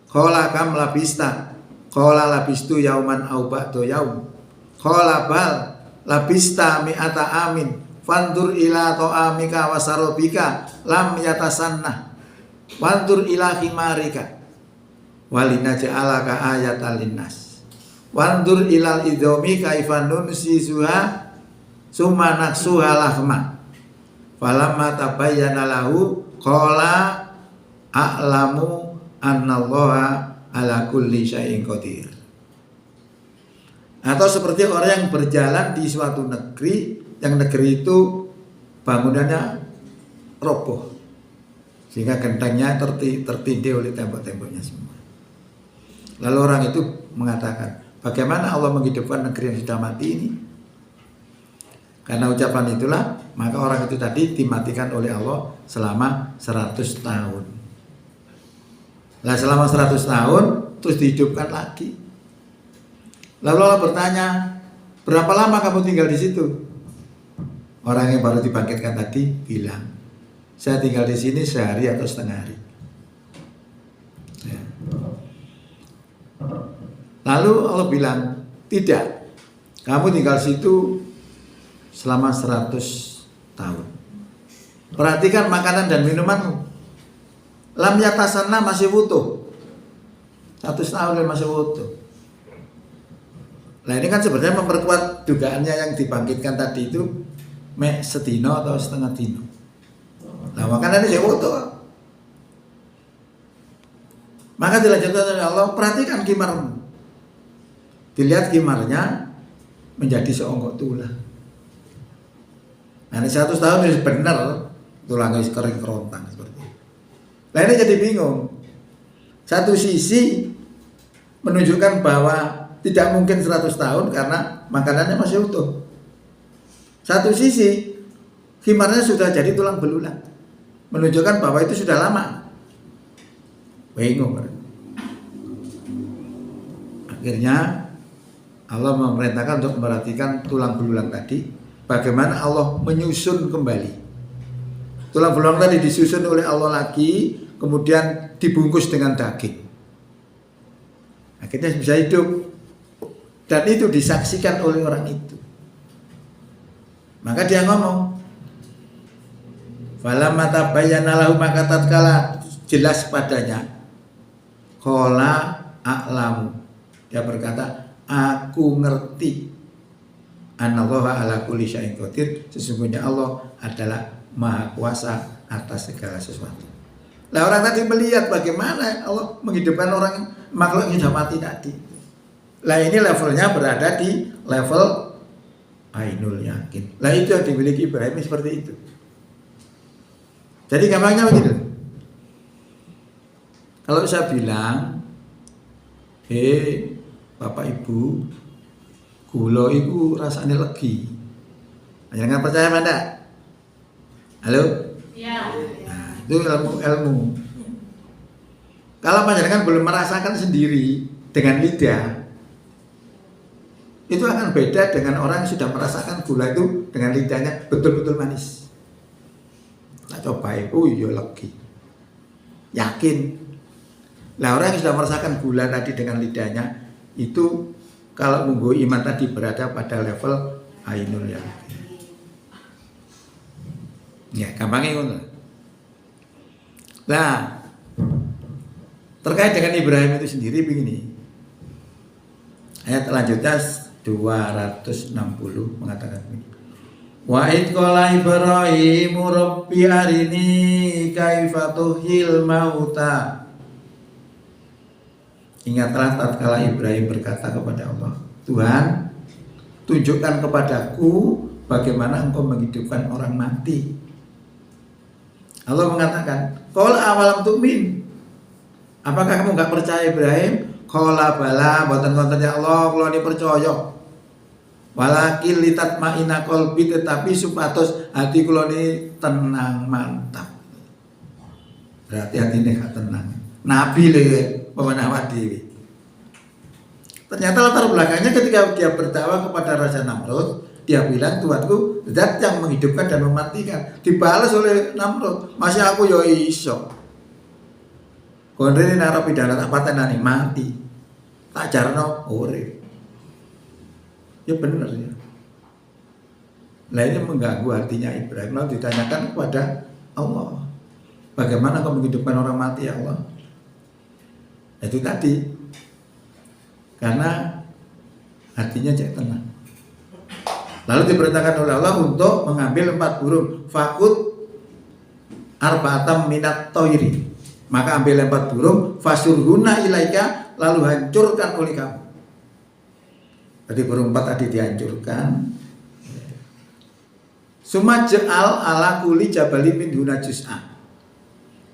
[SPEAKER 1] Qala kam labista? Qala labistu yauman au ba'da yaum. Qala bal labista mi'ata amin. Fandur ila ta'amika wa sarabika lam yatasanna. Fandur ila himarika walinaj'alaka ayatan linnas. Wandur ilal idhomi kaifan nunsisuha summa naksuha lahma. Falamma tabayyana lahu qala a'lamu annallaha ala kulli syai'in qadir. Atau seperti orang yang berjalan di suatu negeri, yang negeri itu bangunannya roboh sehingga gentengnya tertindih oleh tembok-temboknya semua. Lalu orang itu mengatakan, bagaimana Allah menghidupkan negeri yang sudah mati ini? Karena ucapan itulah, maka orang itu tadi dimatikan oleh Allah selama 100 tahun. Nah, selama 100 tahun terus dihidupkan lagi. Lalu Allah bertanya, berapa lama kamu tinggal di situ? Orang yang baru dibangkitkan tadi bilang, saya tinggal di sini sehari atau setengah hari. Ya. Lalu Allah bilang, tidak, kamu tinggal situ selama 100 tahun. Perhatikan makanan dan minumanmu. Lam yatasanna masih utuh. 100 tahun masih utuh. Nah, ini kan sebenarnya memperkuat dugaannya yang dibangkitkan tadi itu mek sedino atau setengah dino. Nah, makanan ini utuh. Maka dilanjutkan oleh Allah, perhatikan kimarmu. Dilihat kimarnya menjadi seonggok tulang. Nah, ini 100 tahun ini benar tulangnya kering kerontang seperti itu. Nah, ini jadi bingung. Satu sisi menunjukkan bahwa tidak mungkin 100 tahun karena makanannya masih utuh. Satu sisi kimarnya sudah jadi tulang belulang, menunjukkan bahwa itu sudah lama. Bingung. Akhirnya Allah memerintahkan untuk memperhatikan tulang belulang tadi, bagaimana Allah menyusun kembali. Tulang belulang tadi disusun oleh Allah lagi, kemudian dibungkus dengan daging. Akhirnya bisa hidup. Dan itu disaksikan oleh orang itu. Maka dia ngomong, falamma tabayyana lahu, maka tatkala jelas padanya, qala a'lamu, dia berkata, aku ngerti, anallaha ala kulli syai'in qadir, sesungguhnya Allah adalah maha kuasa atas segala sesuatu. Nah, orang tadi melihat bagaimana Allah menghidupkan orang makhluk yang sudah mati tadi. Nah, ini levelnya berada di level ainul yakin. Nah, itu yang dimiliki Ibrahim seperti itu. Jadi gampangnya begitu. Kalau saya bilang, Bapak Ibu, gula itu rasanya legi. Jangan percaya Anda. Halo?
[SPEAKER 2] Ya.
[SPEAKER 1] Nah, itu ilmu. Kalau panjenengan belum merasakan sendiri dengan lidah, itu akan beda dengan orang yang sudah merasakan gula itu dengan lidahnya betul-betul manis. Nah, coba itu iya lagi. Yakin. Nah, orang yang sudah merasakan gula tadi dengan lidahnya itu kalau nunggu iman tadi berada pada level ainul yakin. Ya, gampangnya ngono. Nah, terkait dengan Ibrahim itu sendiri begini. Ayat selanjutnya 260 mengatakan begini. Wa id qala Ibrahim rabbi arini kaifa tuhyil mauta. Ingatlah tatkala Ibrahim berkata kepada Allah, Tuhan, tunjukkan kepadaku bagaimana engkau menghidupkan orang mati. Allah mengatakan, qul awalam tu'min. Apakah kamu enggak percaya Ibrahim? Qala bala, boten-boten ya Allah, kula ini percaya. Walakin litatma'inna qalbi, tetapi supados hati kula ini tenang mantap. Berarti hati ini gak tenang. Nabi lho pemenang dewi. Ternyata latar belakangnya ketika dia berdakwah kepada Raja Namrud, dia bilang Tuhanku zat yang menghidupkan dan mematikan. Dibalas oleh Namrud, masih aku yo iso. Kondene narapidana tak patenani mati. Tak jarno urip. Ya benar ya. Nah ini mengganggu hatinya Ibrahim. Lalu ditanyakan kepada Allah, bagaimana kau menghidupkan orang mati ya Allah? Itu tadi, karena hatinya cek tenang. Lalu diperintahkan oleh Allah untuk mengambil 4 burung. Fakut arba'atam minat toiri. Maka ambil 4 burung. Fasurhuna ilaika, lalu hancurkan oleh kamu. Jadi burung 4 tadi dihancurkan. Sumaj'al ala kuli jabali min duna juz'ah.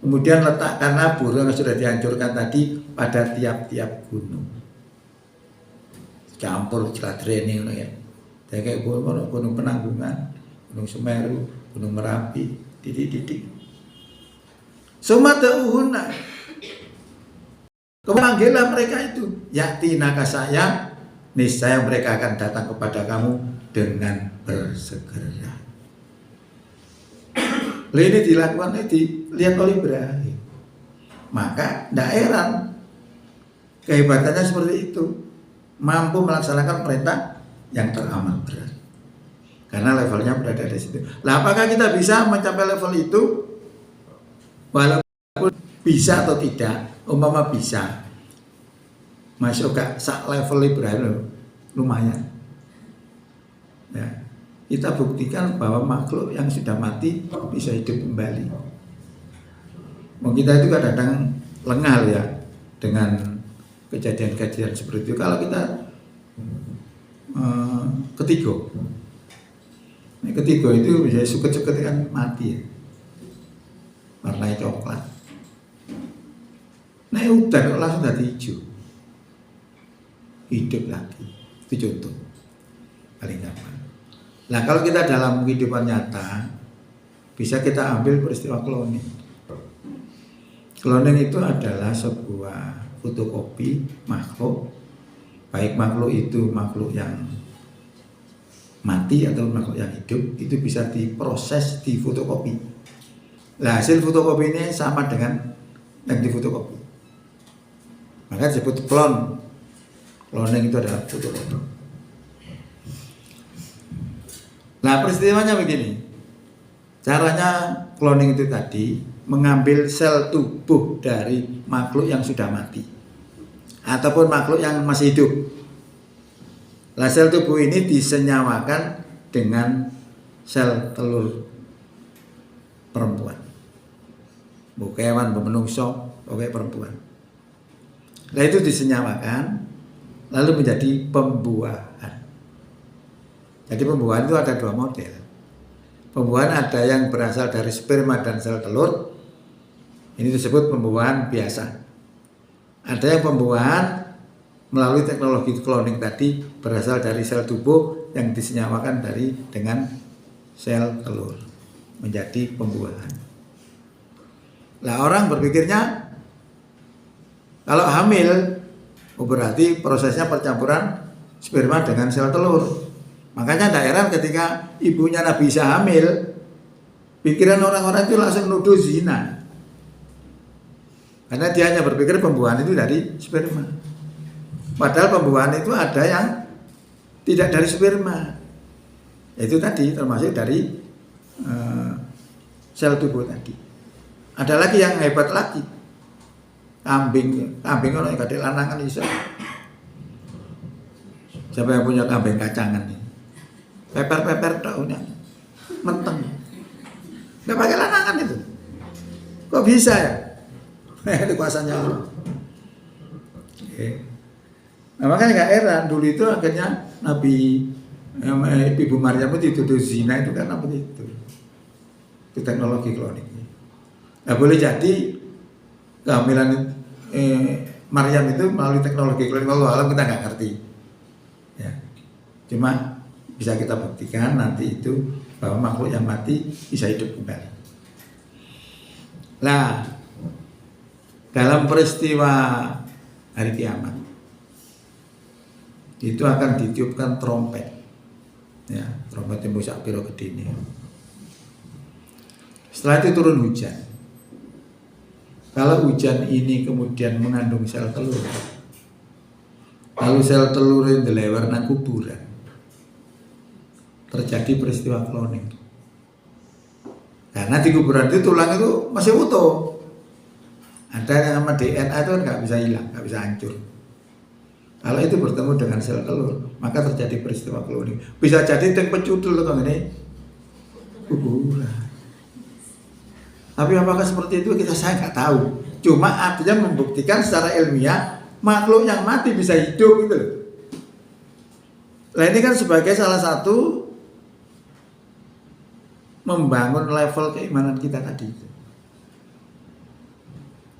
[SPEAKER 1] Kemudian letakkanlah burung yang sudah dihancurkan tadi pada tiap-tiap gunung. Campur celadrene ngono ya. Kayak gunung Penanggungan, gunung Semeru, gunung Merapi, titik-titik. Sumatauhuna. Kemanggillah mereka itu. Yakti nakasaya, niscaya mereka akan datang kepada kamu dengan bersegera. Lalu ini dilakukan, dilihat oleh Ibrahim. Maka tidak heran kehebatannya seperti itu, mampu melaksanakan perintah yang teramat berat. Karena levelnya berada di situ. Nah, apakah kita bisa mencapai level itu? Walaupun bisa atau tidak, umpama bisa, masuk ke sak level Ibrahim lumayan. Ya. Kita buktikan bahwa makhluk yang sudah mati bisa hidup kembali. Kita itu kadang-kadang lengah ya dengan kejadian-kejadian seperti itu. Kalau kita ketiga itu bisa suket-suket kan mati ya, warnanya coklat. Nah udah kok langsung dari hijau, hidup lagi. Itu contoh paling gampang. Nah kalau kita dalam kehidupan nyata bisa kita ambil peristiwa cloning. Cloning itu adalah sebuah fotokopi makhluk, baik makhluk itu makhluk yang mati atau makhluk yang hidup, itu bisa diproses di fotokopi. Nah hasil fotokopi ini sama dengan yang di fotokopi, maka disebut clone. Cloning itu adalah fotokopi. Nah peristiwanya begini, caranya cloning itu tadi mengambil sel tubuh dari makhluk yang sudah mati ataupun makhluk yang masih hidup. Nah sel tubuh ini disenyawakan dengan sel telur perempuan, bukan menungso, oke perempuan. Nah itu disenyawakan lalu menjadi pembuahan. Jadi pembuahan itu ada 2 model. Pembuahan ada yang berasal dari sperma dan sel telur. Ini disebut pembuahan biasa. Ada yang pembuahan melalui teknologi cloning tadi berasal dari sel tubuh yang disenyawakan dengan sel telur menjadi pembuahan. Nah orang berpikirnya kalau hamil berarti prosesnya percampuran sperma dengan sel telur. Makanya tidak heran ketika ibunya Nabi Isa hamil, pikiran orang-orang itu langsung nuduh zina. Karena dia hanya berpikir pembuahan itu dari sperma. Padahal pembuahan itu ada yang tidak dari sperma. Itu tadi termasuk dari sel tubuh tadi. Ada lagi yang hebat lagi. Kambing orang yang gede lanangan bisa. Siapa yang punya kambing kacangan nih? Peper daunnya menteng. Nggak pakai lanangan itu. Kok bisa ya? Itu kuasanya Allah. Nah, makanya nggak heran dulu itu akhirnya Nabi Ibu Maryam itu dituduh zina itu karena begitu. Itu teknologi kloning. Nah, boleh jadi kehamilan Maryam itu melalui teknologi kloning, Allah alam kita nggak ngerti. Ya. Cuma bisa kita buktikan nanti itu bahwa makhluk yang mati bisa hidup kembali. Nah, dalam peristiwa hari kiamat itu akan ditiupkan trompet, ya, trompet yang besar piro gede ini. Setelah itu turun hujan. Kalau hujan ini kemudian mengandung sel telur, lalu sel telur yang dilewer nang kuburan, terjadi peristiwa cloning. Karena di kuburan itu tulang itu masih utuh. Ada yang sama DNA itu kan nggak bisa hilang, nggak bisa hancur. Kalau itu bertemu dengan sel telur, maka terjadi peristiwa cloning. Bisa jadi yang pecudul atau ini kuburan. Tapi apakah seperti itu saya nggak tahu. Cuma artinya membuktikan secara ilmiah makhluk yang mati bisa hidup gitu. Nah ini kan sebagai salah satu membangun level keimanan kita tadi.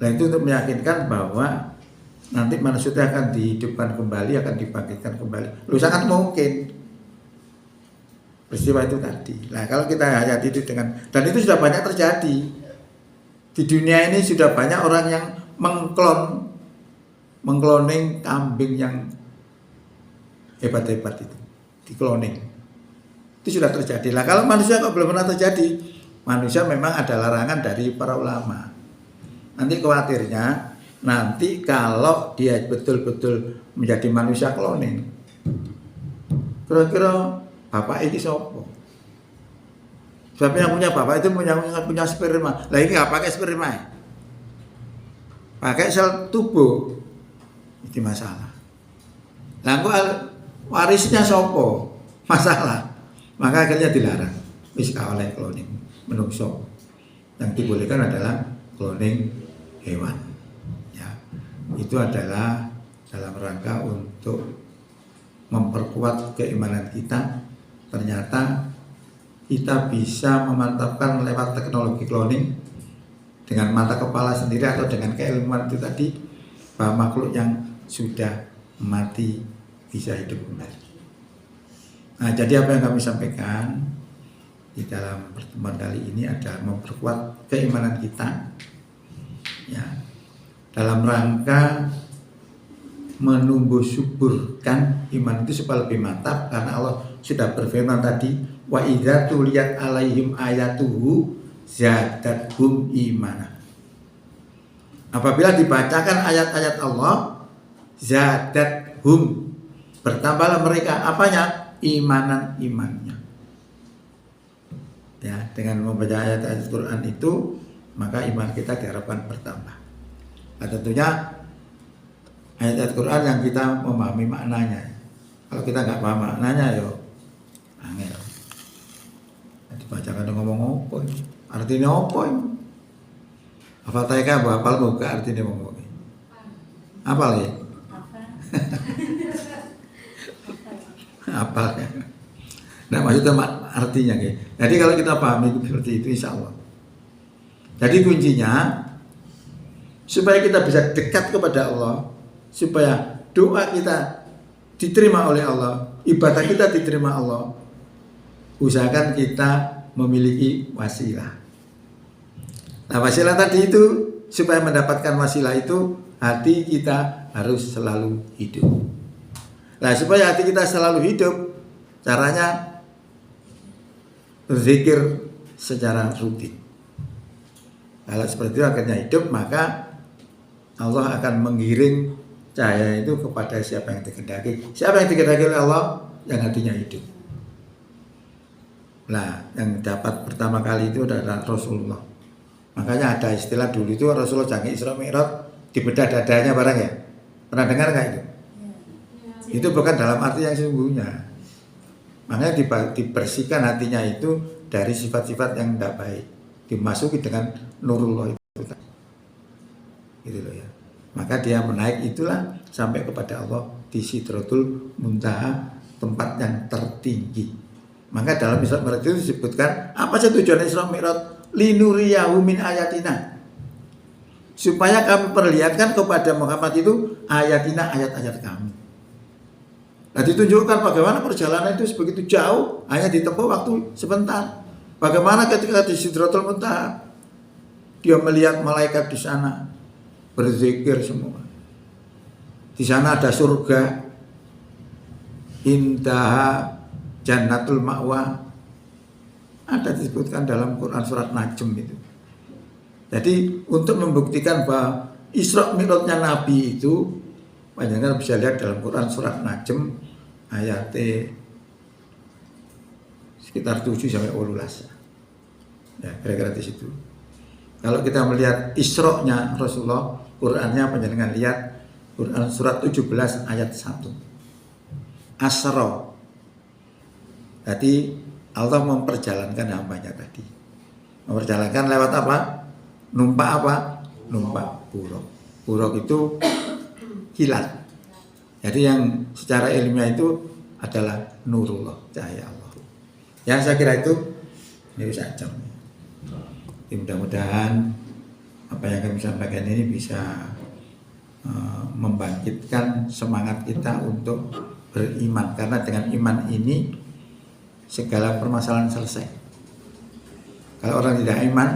[SPEAKER 1] Nah itu untuk meyakinkan bahwa nanti manusia akan dihidupkan kembali, akan dibangkitkan kembali. Lu sangat mungkin peristiwa itu tadi. Nah kalau kita hayati itu dengan, dan itu sudah banyak terjadi di dunia ini, sudah banyak orang yang mengkloning kambing yang hebat-hebat itu, dikloning. Itu sudah terjadi. Lah kalau manusia kok belum pernah terjadi, manusia memang ada larangan dari para ulama. Nanti khawatirnya nanti kalau dia betul-betul menjadi manusia kloning, kira-kira bapak ini sopo? Sebab yang punya bapak itu punya sperma. Lah ini nggak pakai sperma, pakai sel tubuh. Itu masalah. Lah kok warisnya sopo? Masalah. Maka akhirnya dilarang. Wis oleh cloning menungso. Yang dibolehkan adalah cloning hewan. Ya. Itu adalah dalam rangka untuk memperkuat keimanan kita. Ternyata kita bisa memantapkan lewat teknologi cloning dengan mata kepala sendiri atau dengan keilmuan itu tadi, bahwa makhluk yang sudah mati bisa hidup kembali. Nah, jadi apa yang kami sampaikan di dalam pertemuan kali ini adalah memperkuat keimanan kita, ya, dalam rangka menumbuh suburkan iman itu supaya lebih mantap, karena Allah sudah berfirman tadi, wa idza tuliyat alaihim ayatuhu zadatuhum imana. Apabila dibacakan ayat-ayat Allah, zadathum, bertambahlah mereka apanya? Imannya. Ya, dengan membaca ayat-ayat Quran itu, maka iman kita diharapkan bertambah. Nah, tentunya ayat-ayat Quran yang kita memahami maknanya. Kalau kita nggak paham maknanya, yo angel. Dibacakan ngomong apa? Artinya apa? Apa taika hafal muka artinya ngomong. Apa ya? Apa ya? Nah, maksudnya artinya gitu. Jadi kalau kita pahami seperti itu, insya Allah. Jadi kuncinya supaya kita bisa dekat kepada Allah, supaya doa kita diterima oleh Allah, ibadah kita diterima Allah, usahakan kita memiliki wasilah. Nah, wasilah tadi itu, supaya mendapatkan wasilah itu, hati kita harus selalu hidup. Nah, supaya hati kita selalu hidup, caranya berzikir secara rutin. Kalau seperti itu akhirnya hidup, maka Allah akan menggiring cahaya itu kepada siapa yang dikehendaki. Siapa yang dikehendaki oleh Allah? Yang hatinya hidup. Nah, yang dapat pertama kali itu adalah Rasulullah. Makanya ada istilah dulu itu Rasulullah jangan Isra Mi'raj dibedah dadanya barang ya. Pernah dengar nggak itu? Itu bukan dalam arti yang sesungguhnya. Makanya dibersihkan hatinya itu dari sifat-sifat yang tidak baik. Dimasuki dengan nurullah itu. Gitu loh ya. Maka dia menaik itulah sampai kepada Allah di Sidratul Muntaha, tempat yang tertinggi. Maka dalam Isra Mi'raj itu disebutkan apa sih tujuan Isra Mi'raj? Linuriyahu min ayatina. Supaya kami perlihatkan kepada Muhammad itu ayatina, ayat-ayat kami. Nah, ditunjukkan bagaimana perjalanan itu sebegitu jauh hanya ditempuh waktu sebentar. Bagaimana ketika di Sidratul Muntaha dia melihat malaikat di sana berzikir semua. Di sana ada surga, indaha jannatul ma'wa. Ada disebutkan dalam Quran surat Najm itu. Jadi untuk membuktikan bahwa Isra Mi'rajnya Nabi itu, panjenengan bisa lihat dalam Quran surat Najm ayat sekitar 7 sampai 18. Ya, kira-kira di situ. Kalau kita melihat Isra-nya Rasulullah, Qurannya panjenengan lihat Quran surat 17 ayat 1. Asra. Jadi Allah memperjalankan hambanya tadi. Memperjalankan lewat apa? Numpak apa? Numpak buruk. Buruk itu kilat. Jadi yang secara ilmiah itu adalah nurullah, cahaya Allah. Yang saya kira itu ini saja. Mudah-mudahan apa yang kami sampaikan ini bisa membangkitkan semangat kita untuk beriman, karena dengan iman ini segala permasalahan selesai. Kalau orang tidak iman,